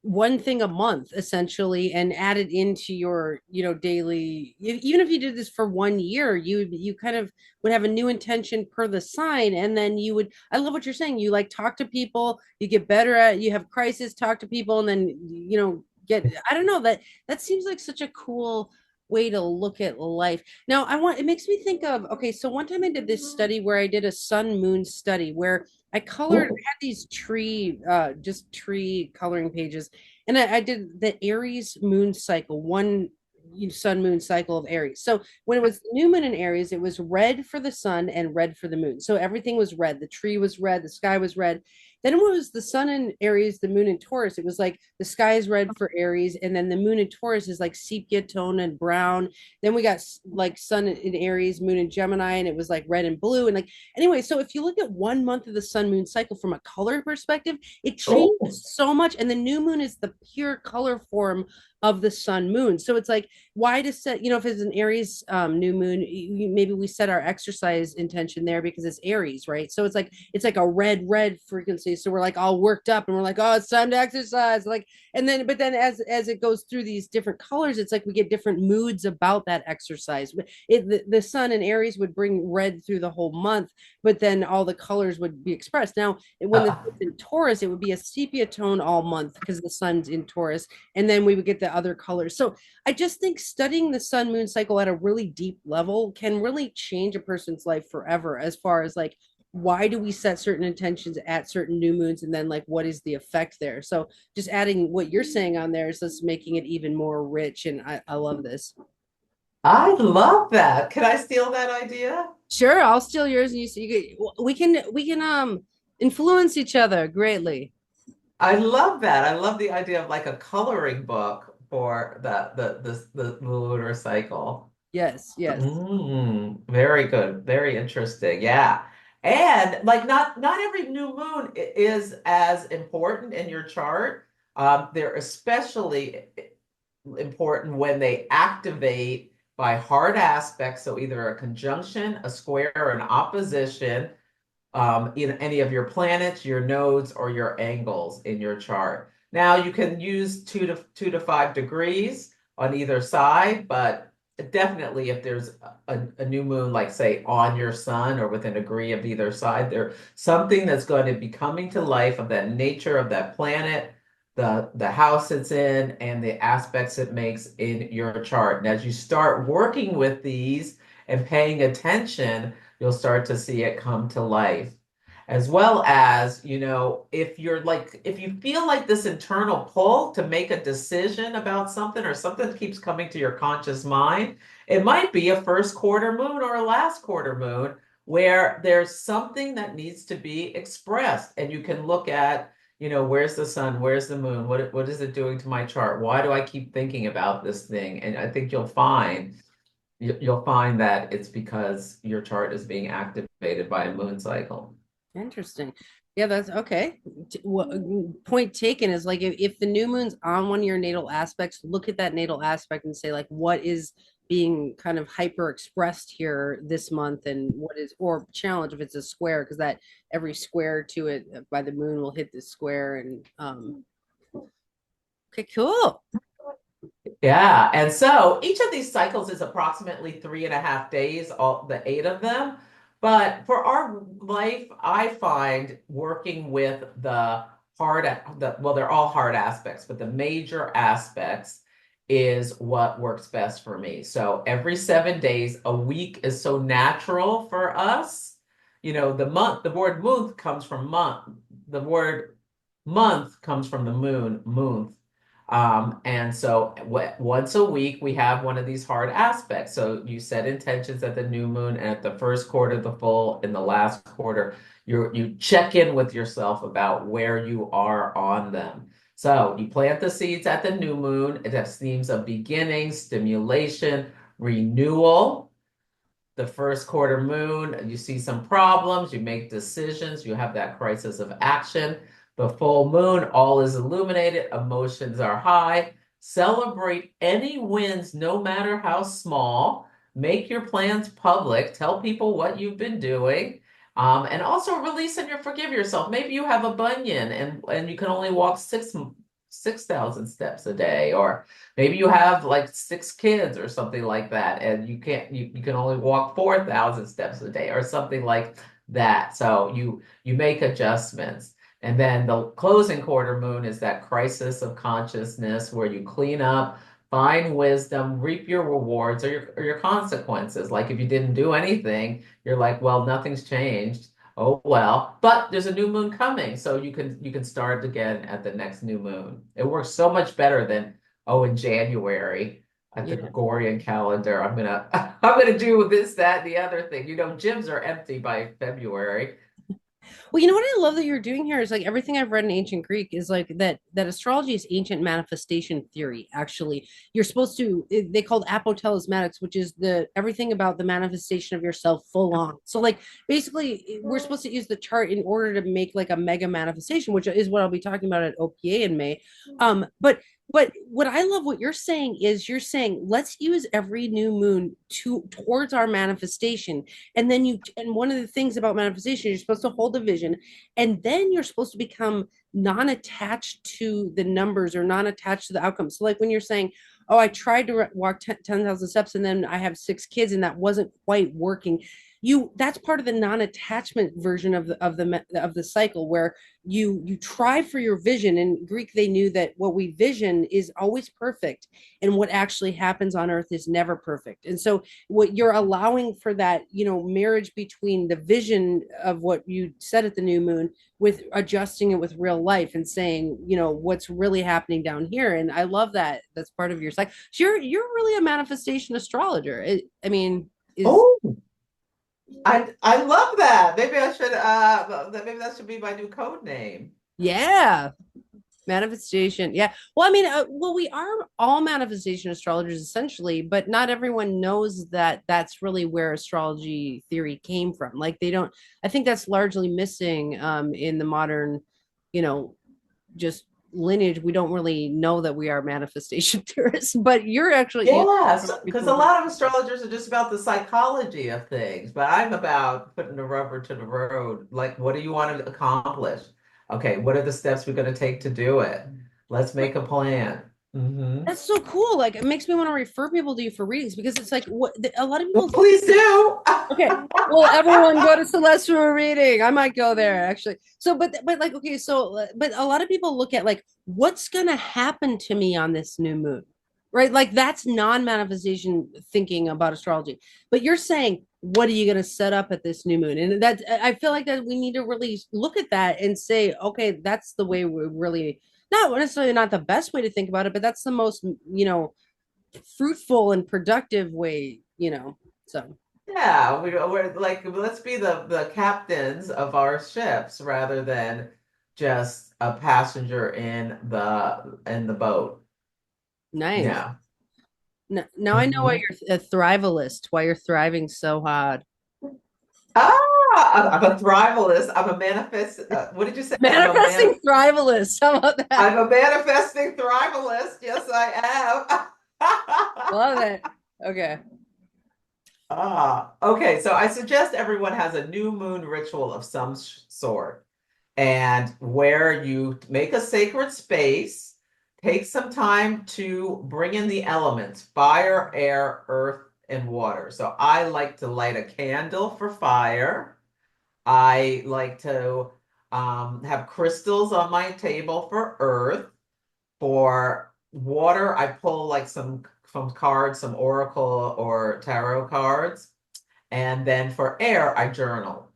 one thing a month essentially and add it into your daily, even if you did this for 1 year, you kind of would have a new intention per the sign, and then you would, I love what you're saying, you like talk to people, you get better at, you have crisis, talk to people, and then get, I don't know, that seems like such a cool way to look at life. Now it makes me think of, okay, so one time I did this study where I did a sun moon study where I colored, I had these just tree coloring pages, and I did the Aries moon cycle, one sun moon cycle of Aries. So when it was new moon in Aries, it was red for the sun and red for the moon. So everything was red. The tree was red. The sky was red. Then it was the sun in Aries, the moon in Taurus. It was like the sky is red for Aries, and then the moon in Taurus is like sepia tone and brown. Then we got like sun in Aries, moon in Gemini, and it was like red and blue. And like, anyway, so if you look at 1 month of the sun moon cycle from a color perspective, it Oh, changes so much. And the new moon is the pure color form of the sun moon. So it's like, why to set, if it's an Aries new moon, maybe we set our exercise intention there because it's Aries, right? So it's like a red frequency. So we're like all worked up and we're like, oh, it's time to exercise. Like, and then, but then as it goes through these different colors, it's like we get different moods about that exercise. The sun in Aries would bring red through the whole month, but then all the colors would be expressed. Now, when the sun's in Taurus, it would be a sepia tone all month because the sun's in Taurus, and then we would get the other colors. So I just think studying the sun moon cycle at a really deep level can really change a person's life forever, as far as like why do we set certain intentions at certain new moons, and then like what is the effect there. So just adding what you're saying on there is just making it even more rich, and I love this. I love that. Can I steal that idea? Sure, I'll steal yours, and we can influence each other greatly. I love that. I love the idea of like a coloring book for the lunar cycle. Yes, yes. Very good. Very interesting. Yeah. And like not every new moon is as important in your chart. They're especially important when they activate by hard aspects. So either a conjunction, a square, or an opposition in any of your planets, your nodes, or your angles in your chart. Now you can use 2 to 5 degrees on either side, but definitely if there's a new moon, like say on your sun or within a degree of either side, there's something that's going to be coming to life of that nature of that planet, the house it's in, and the aspects it makes in your chart. And as you start working with these and paying attention, you'll start to see it come to life. As well as, if you feel like this internal pull to make a decision about something or something keeps coming to your conscious mind, it might be a first quarter moon or a last quarter moon where there's something that needs to be expressed. And you can look at, where's the sun? Where's the moon? What is it doing to my chart? Why do I keep thinking about this thing? And I think you'll find that it's because your chart is being activated by a moon cycle. Interesting. Yeah, that's okay. Point taken is like if the new moon's on one of your natal aspects, look at that natal aspect and say like what is being kind of hyper expressed here this month, and what is, or challenge if it's a square, because that every square to it by the moon will hit this square. And okay, cool. Yeah, and so each of these cycles is approximately 3.5 days, all the 8 of them. But for our life, I find working with well, they're all hard aspects, but the major aspects is what works best for me. So every 7 days, a week is so natural for us. The word month comes from month. The word month comes from the moon. And so once a week, we have one of these hard aspects. So you set intentions at the new moon and at the first quarter, the full, in the last quarter, you check in with yourself about where you are on them. So you plant the seeds at the new moon. It has themes of beginning, stimulation, renewal. The first quarter moon, you see some problems, you make decisions, you have that crisis of action. The full moon, all is illuminated, emotions are high. Celebrate any wins, no matter how small. Make your plans public. Tell people what you've been doing. And also release and forgive yourself. Maybe you have a bunion and you can only walk 6,000 steps a day, or maybe you have like 6 kids or something like that, and you can only walk 4,000 steps a day or something like that. So you make adjustments. And then the closing quarter moon is that crisis of consciousness where you clean up, find wisdom, reap your rewards or your consequences. Like if you didn't do anything, you're like, well, nothing's changed. Oh well, but there's a new moon coming, so you can start again at the next new moon. It works so much better than in January at the Yeah. Gregorian calendar. I'm gonna do this, that, and the other thing. Gyms are empty by February. Well, you know what I love that you're doing here is like everything I've read in ancient Greek is like that astrology is ancient manifestation theory. Actually, you're supposed to, they called apotelesmatics, which is the everything about the manifestation of yourself full on. So like basically we're supposed to use the chart in order to make like a mega manifestation, which is what I'll be talking about at OPA in May. But what I love what you're saying is you're saying let's use every new moon towards our manifestation. And one of the things about manifestation, you're supposed to hold a vision, and then you're supposed to become non-attached to the numbers or non-attached to the outcomes. So like when you're saying, oh, I tried to walk 10,000 steps and then I have 6 kids and that wasn't quite working, you that's part of the non-attachment version of the cycle, where you try for your vision. In Greek, they knew that what we vision is always perfect, and what actually happens on earth is never perfect. And so what you're allowing for that, marriage between the vision of what you said at the new moon, with adjusting it with real life and saying, what's really happening down here. And I love that that's part of your cycle. So you're really a manifestation astrologer. I mean, is Oh, I love that. Maybe I should maybe that should be my new code name. yeah, manifestation. Yeah. Well, I mean, we are all manifestation astrologers essentially, but not everyone knows that that's really where astrology theory came from. Like they don't. I think that's largely missing in the modern, you know, just lineage. We don't really know that we are manifestation theorists, but you're actually, Yes, because a lot of astrologers are just about the psychology of things, but I'm about putting the rubber to the road. Like, what do you want to accomplish? Okay, what are the steps we're going to take to do it? Let's make a plan. Hmm. That's so cool. Like it makes me want to refer people to you for readings, because it's like what a lot of Well, people. please do. Okay, well, everyone go to Celeste for a reading. I might go there actually. So, but like, okay, so but a lot of people look at like what's gonna happen to me on this new moon, right? Like that's non-manifestation thinking about astrology. But you're saying, what are you gonna set up at this new moon? And that I feel like that we need to really look at that and say, okay, that's the way we really, not necessarily not the best way to think about it, but that's the most, fruitful and productive way, So. Yeah, we're like, let's be the captains of our ships rather than just a passenger in the boat. Nice. Yeah. Now I know why Mhm. you're a thrivalist, why you're thriving so hard. Ah, I'm a thrivalist. I'm a manifest. What did you say? Manifesting thrivalist. How about that? I'm a manifesting thrivalist. Yes, I am. Love it. Okay. Okay. So I suggest everyone has a new moon ritual of some sort, and where you make a sacred space, take some time to bring in the elements: fire, air, earth, and water. So I like to light a candle for fire. I like to have crystals on my table for earth. For water, I pull like some cards, some oracle or tarot cards. And then for air, I journal.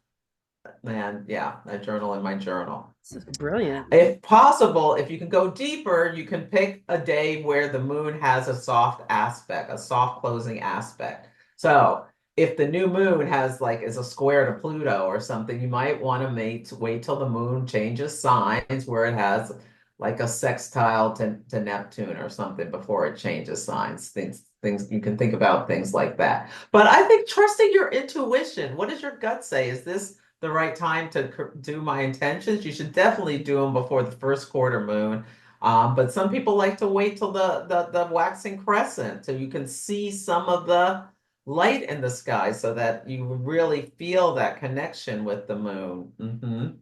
And yeah, I journal in my journal. This is brilliant. If possible, if you can go deeper, you can pick a day where the moon has a soft aspect, a soft closing aspect. So if the new moon is a square to Pluto or something, you might want to wait till the moon changes signs where it has like a sextile to Neptune or something before it changes signs. Things you can think about things like that. But I think trusting your intuition, what does your gut say? Is this the right time to do my intentions? You should definitely do them before the first quarter moon. But some people like to wait till the waxing crescent so you can see some of the light in the sky so that you really feel that connection with the moon.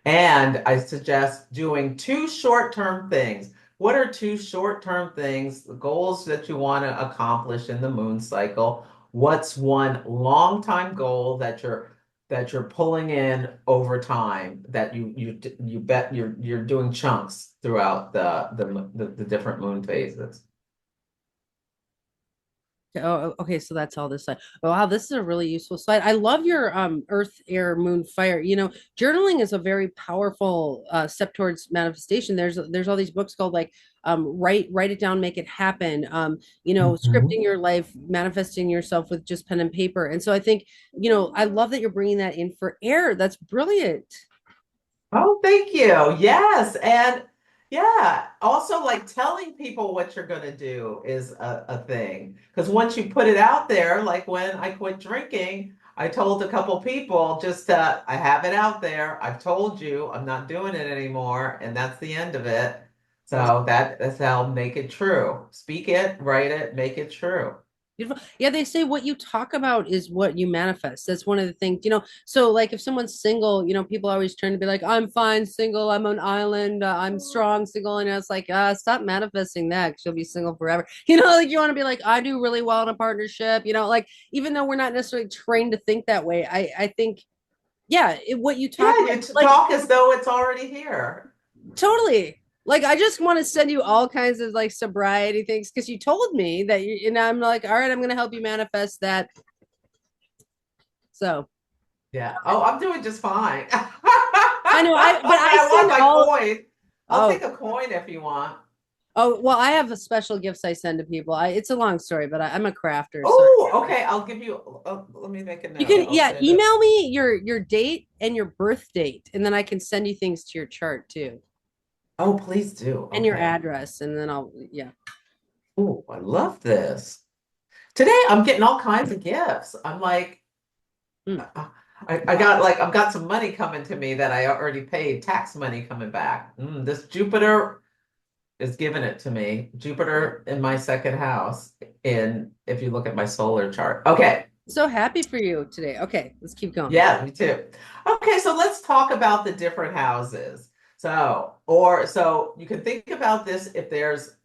And I suggest doing two short-term things. What are two short-term things, the goals that you want to accomplish in the moon cycle? What's one long-time goal that you're pulling in over time that you bet you're doing chunks throughout the different moon phases? Oh, okay. So that's all this slide. Oh, wow, this is a really useful slide. I love your Earth, Air, Moon, Fire. Journaling is a very powerful step towards manifestation. There's all these books called like write it down, make it happen. Scripting Mhm. your life, manifesting yourself with just pen and paper. And so I think, I love that you're bringing that in for air. That's brilliant. Oh, thank you. Yes. And yeah, also like telling people what you're going to do is a thing. Because once you put it out there, like when I quit drinking, I told a couple people just I have it out there. I've told you I'm not doing it anymore, and that's the end of it. Awesome. So that's how make it true. Speak it, write it, make it true. Beautiful. Yeah, they say what you talk about is what you manifest. That's one of the things, So, like, if someone's single, people always trying to be like, I'm fine, single, I'm on island, I'm strong, single. And it's like, stop manifesting that 'cause you'll be single forever. Like you want to be like, I do really well in a partnership, like, even though we're not necessarily trained to think that way, I think, yeah, what you talk Yeah, about, you like, talk as though it's already here. totally. Like I just want to send you all kinds of like sobriety things because you told me that and I'm like, all right, I'm gonna help you manifest that. So Yeah. Oh, I'm doing just fine. I know but But I I want send my all coin. I'll oh take a coin if you want. well, I have a special gifts I send to people. It's a long story, but I'm a crafter, so Oh, okay. I'll give you. Let me make a you note. can, I'll yeah, send it. email me your date and your birth date, and then I can send you things to your chart too, Oh, please do. and your Okay. address, and then I'll yeah. Oh, I love this. Today I'm getting all kinds of gifts. I'm like, Mm. I got like I've got some money coming to me that I already paid, tax money coming back. This Jupiter is giving it to me. Jupiter in my second house in if you look at my solar chart. Okay. So happy for you today. Okay, let's keep going. Yeah, me too. Okay, so let's talk about the different houses. So you can think about this if there's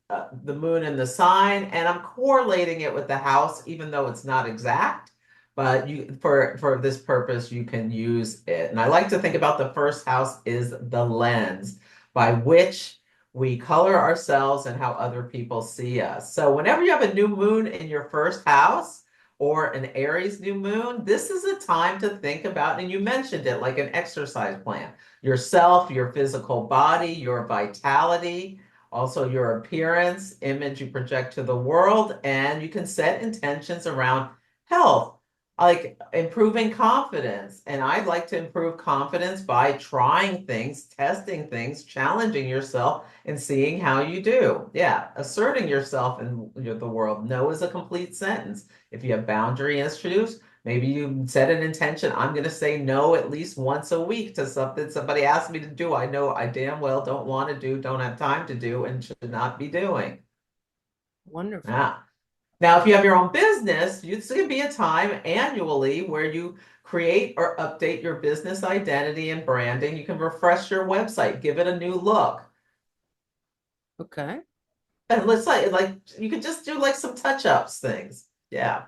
the moon in the sign, and I'm correlating it with the house, even though it's not exact. But you, for this purpose, you can use it. And I like to think about the first house is the lens by which we color ourselves and how other people see us. So whenever you have a new moon in your first house, or an Aries new moon, this is a time to think about, and you mentioned it like an exercise plan, yourself, your physical body, your vitality, also your appearance, image you project to the world, and you can set intentions around health, like improving confidence. And I'd like to improve confidence by trying things, testing things, challenging yourself, and seeing how you do. Yeah, asserting yourself in the world. No is a complete sentence. If you have boundary issues, maybe you set an intention. I'm going to say no at least once a week to something somebody asked me to do. I know I damn well don't want to do, don't have time to do, and should not be doing. Wonderful. Yeah. Now, if you have your own business, it's going to be a time annually where you create or update your business identity and branding. You can refresh your website, give it a new look. Okay. And let's say, like, you could just do like some touch-ups things. Yeah.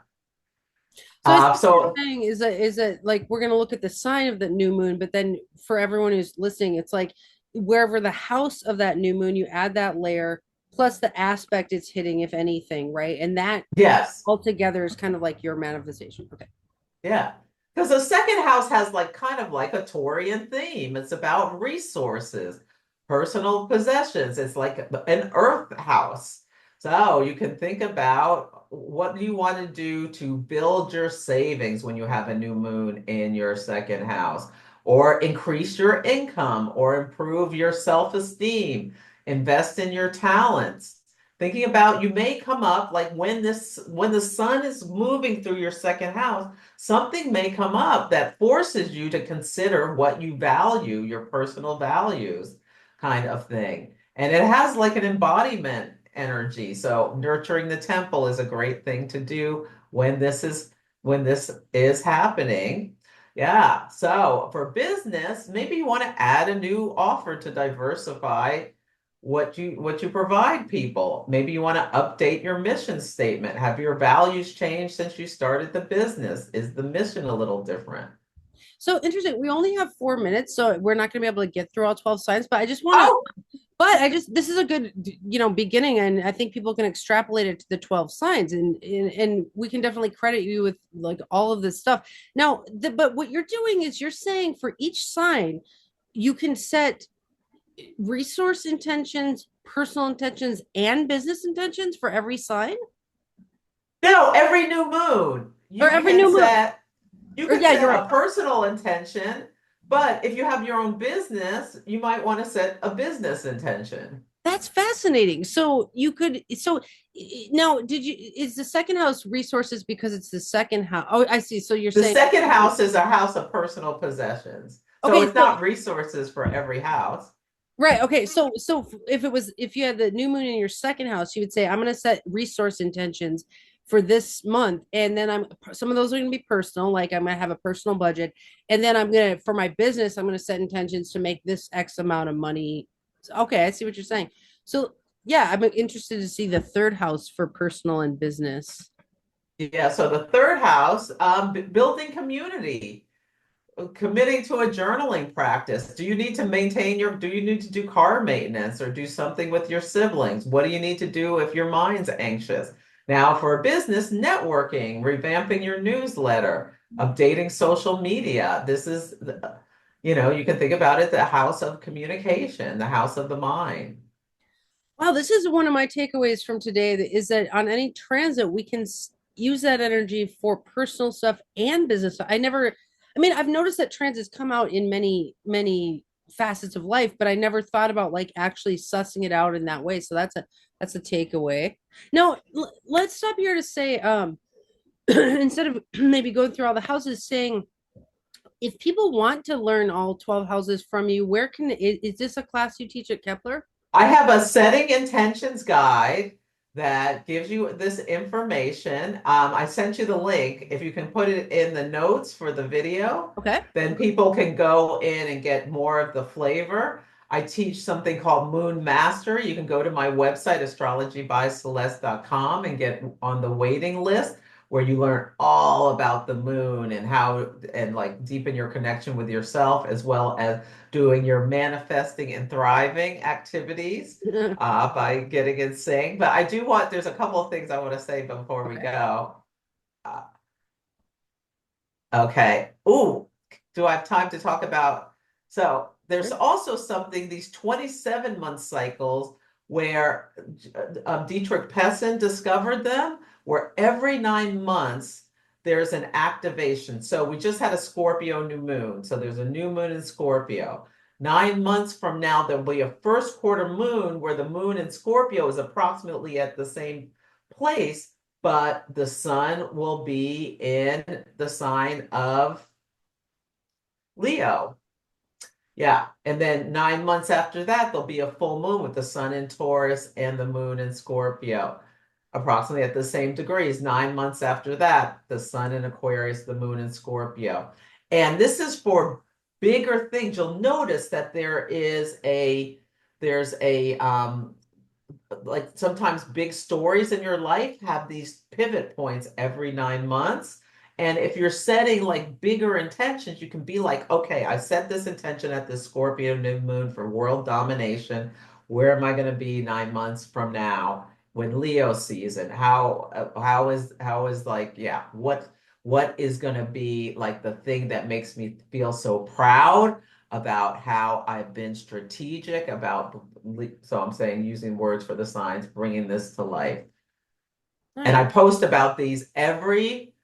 So I think what So you're saying is that like we're gonna look at the sign of the new moon, but then for everyone who's listening, it's like wherever the house of that new moon, you add that layer plus the aspect it's hitting, if anything, right? And that yes. altogether is kind of like your manifestation. Okay. Yeah. Because the second house has like kind of like a Taurian theme. It's about resources, personal possessions. It's like an earth house. So you can think about what do you want to do to build your savings when you have a new moon in your second house, or increase your income, or improve your self-esteem, invest in your talents. Thinking about you may come up like when the sun is moving through your second house, something may come up that forces you to consider what you value, your personal values kind of thing. And it has like an embodiment energy. So nurturing the temple is a great thing to do when this is happening. Yeah. So for business, maybe you want to add a new offer to diversify what you provide people. Maybe you want to update your mission statement. Have your values changed since you started the business? Is the mission a little different? So interesting. We only have 4 minutes, so we're not gonna be able to get through all 12 signs, but I just want to Oh, but I just this is a good beginning, and I think people can extrapolate it to the 12 signs, and we can definitely credit you with like all of this stuff. Now, but what you're doing is you're saying for each sign, you can set resource intentions, personal intentions, and business intentions for every sign no, every new moon, or every new moon. you Or could yeah, you're set right. a personal intention, but if you have your own business, you might want to set a business intention. That's fascinating. So you could now did you is the second house resources because it's the second house? Oh, I see. So you're The saying second house is a house of personal possessions. So okay, it's so not resources for every house. right, okay. So if you had the new moon in your second house, you would say I'm going to set resource intentions for this month. And then some of those are going to be personal, like I'm going to have a personal budget. And then for my business, I'm going to set intentions to make this X amount of money. Okay, I see what you're saying. So, yeah, I'm interested to see the third house for personal and business. Yeah, so the third house, building community, committing to a journaling practice. Do you need to do car maintenance or do something with your siblings? What do you need to do if your mind's anxious? Now, for a business, networking, revamping your newsletter, updating social media. You can think about it, the house of communication, the house of the mind. Wow, this is one of my takeaways from today is that on any transit, we can use that energy for personal stuff and business stuff. I mean, I've noticed that transits come out in many, many facets of life, but I never thought about like actually sussing it out in that way. So that's a takeaway. Now, let's stop here to say, instead of maybe going through all the houses, saying if people want to learn all 12 houses from you, is this a class you teach at Kepler? I have a setting intentions guide that gives you this information. I sent you the link. If you can put it in the notes for the video, Okay. then people can go in and get more of the flavor. I teach something called Moon Mastery. You can go to my website, astrologybyceleste.com, and get on the waiting list where you learn all about the moon and how and like deepen your connection with yourself as well as doing your manifesting and thriving activities by getting in sync. But there's a couple of things I want to say before we Okay. go. Uh, okay. Ooh, do I have time to talk about? So there's Sure. also these 27-month cycles where Dietrich Pessin discovered them, where every 9 months there's an activation. So we just had a Scorpio new moon. So there's a new moon in Scorpio. 9 months from now, there'll be a first quarter moon where the moon in Scorpio is approximately at the same place, but the sun will be in the sign of Leo. Yeah. And then 9 months after that, there'll be a full moon with the sun in Taurus and the moon in Scorpio, approximately at the same degrees. 9 months after that, the sun in Aquarius, the moon in Scorpio. And this is for bigger things. You'll notice that there's a like sometimes big stories in your life have these pivot points every 9 months. And if you're setting like bigger intentions, you can be like, okay, I set this intention at this Scorpio new moon for world domination. Where am I going to be 9 months from now when Leo season? How is like, yeah, what is going to be like the thing that makes me feel so proud about how I've been strategic so I'm saying using words for the signs, bringing this to life. And I Nice. post about these every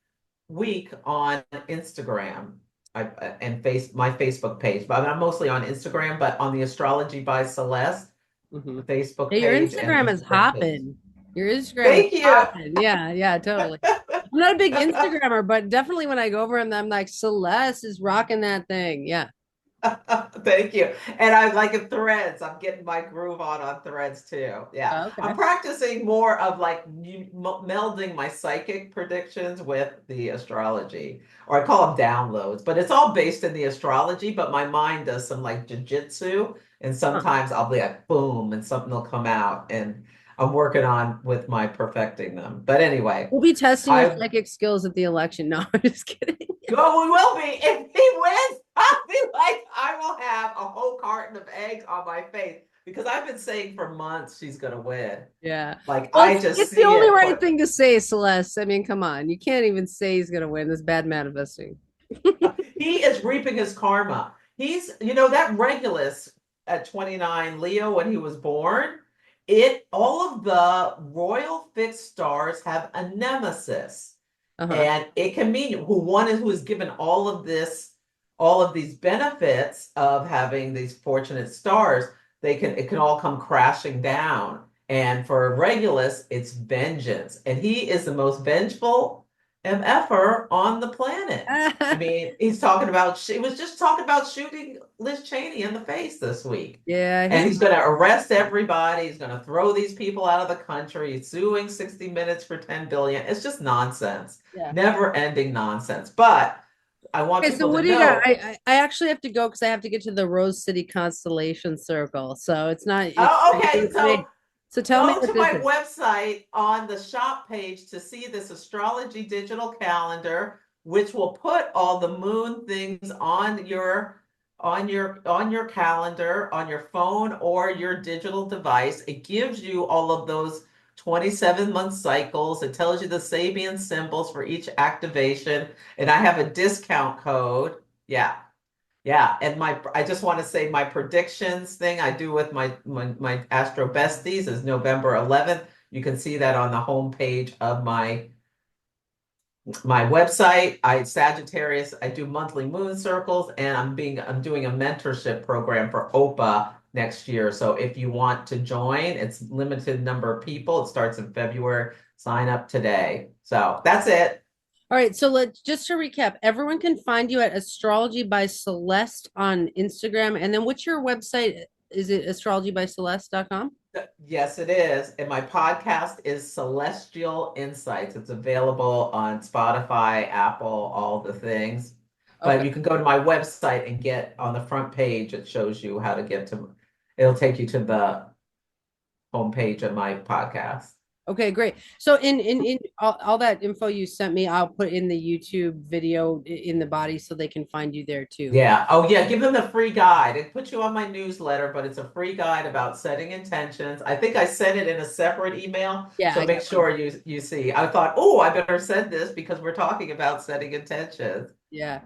week on Instagram and my Facebook page. But I'm mostly on Instagram, but on the Astrology by Celeste Hmm. Facebook Yeah, your page and Instagram is Instagram page. hopping. Your Instagram is Thank you. hopping. Yeah, yeah, totally. I'm not a big Instagrammer, but definitely when I go over and I'm like, Celeste is rocking that thing. Yeah. Thank you. And I like it threads. I'm getting my groove on threads too. Yeah. I'm Okay. practicing more of like melding my psychic predictions with the astrology, or I call them downloads, but it's all based in the astrology, but my mind does some like jujitsu. And Huh. sometimes I'll be like, boom, and something will come out. And I'm working on with my perfecting them. But anyway, We'll be testing your I psychic skills at the election. No, I'm just kidding. Oh, we will be. If he wins, I'll be like, I will have a whole carton of eggs on my face because I've been saying for months she's going to win. Yeah. Like, Well, I just it's the see only it. right thing to say, Celeste. I mean, come on. You can't even say he's going to win. This bad manifesting. He is reaping his karma. That Regulus at 29, Leo, when he was born, all of the royal fixed stars have a nemesis. Uh-huh. And it can mean who is given all of these benefits of having these fortunate stars, it can all come crashing down. And for Regulus, it's vengeance. And he is the most vengeful MFer on the planet. I mean, he was just talking about shooting Liz Cheney in the face this week. Yeah, And he's he's going to arrest everybody. He's going to throw these people out of the country. He's suing 60 Minutes for 10 billion. It's just nonsense, yeah. never ending nonsense. But I want Okay, so people to what do you got? know. I actually have to go because I have to get to the Rose City Constellation Circle. So it's Oh, I okay. didn't So so tell me go what to this my is. website on the shop page to see this astrology digital calendar, which will put all the moon things on your calendar, on your phone or your digital device. It gives you all of those 27-month cycles. It tells you the Sabian symbols for each activation. And I have a discount code. Yeah. Yeah, and I just want to say my predictions thing I do with my Astro Besties is November 11th. You can see that on the home page of my website. Sagittarius, I do monthly moon circles, and I'm doing a mentorship program for OPA next year. So if you want to join, it's limited number of people. It starts in February. Sign up today. So that's it. All right, so let's just to recap, everyone can find you at Astrology by Celeste on Instagram. And then what's your website? Is it astrologybyceleste.com? Yes, it is. And my podcast is Celestial Insights. It's available on Spotify, Apple, all the things. Okay. But you can go to my website and get on the front page, it shows you how to get to, it'll take you to the homepage of my podcast. Okay, great. So in all that info you sent me, I'll put in the YouTube video in the body so they can find you there too. Yeah. Oh, yeah. Give them the free guide. It puts you on my newsletter, but it's a free guide about setting intentions. I think I sent it in a separate email, Yeah, so I got make you. sure you see. I thought, oh, I better send this because we're talking about setting intentions. Yeah.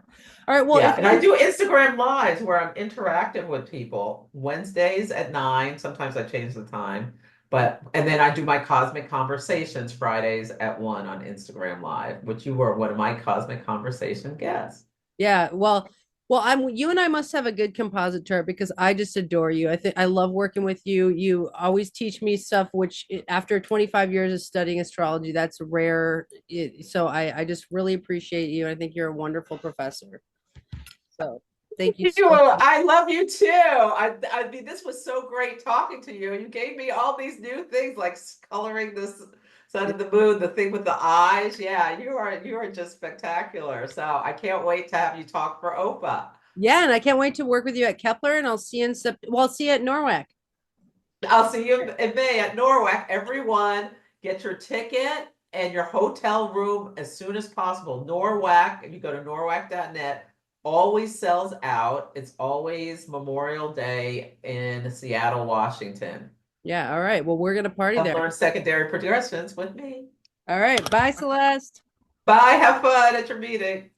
All right. Well, Yeah, if and I do Instagram lives where I'm interactive with people Wednesdays at 9. Sometimes I change the time, and then I do my cosmic conversations Fridays at 1 on Instagram Live, which you were one of my cosmic conversation guests. yeah, well, I'm you and I must have a good composite chart because I just adore you. I think I love working with you. You always teach me stuff which after 25 years of studying astrology, that's rare. So I just really appreciate you. I think you're a wonderful professor. So thank you so much. I love you too. I mean, this was so great talking to you. You gave me all these new things like coloring this sun and the moon, the thing with the eyes. Yeah, you are just spectacular. So I can't wait to have you talk for OPA. Yeah, and I can't wait to work with you at Kepler, and I'll see you in Well, I'll see you at Norwalk. I'll see you in May at Norwalk. Everyone, get your ticket and your hotel room as soon as possible. Norwalk, if you go to norwalk.net, always sells out. It's always Memorial Day in Seattle, Washington. Yeah, all right. Well, we're gonna party Come there. learn secondary progressions with me. All right. Bye, Celeste. Bye. Have fun at your meeting.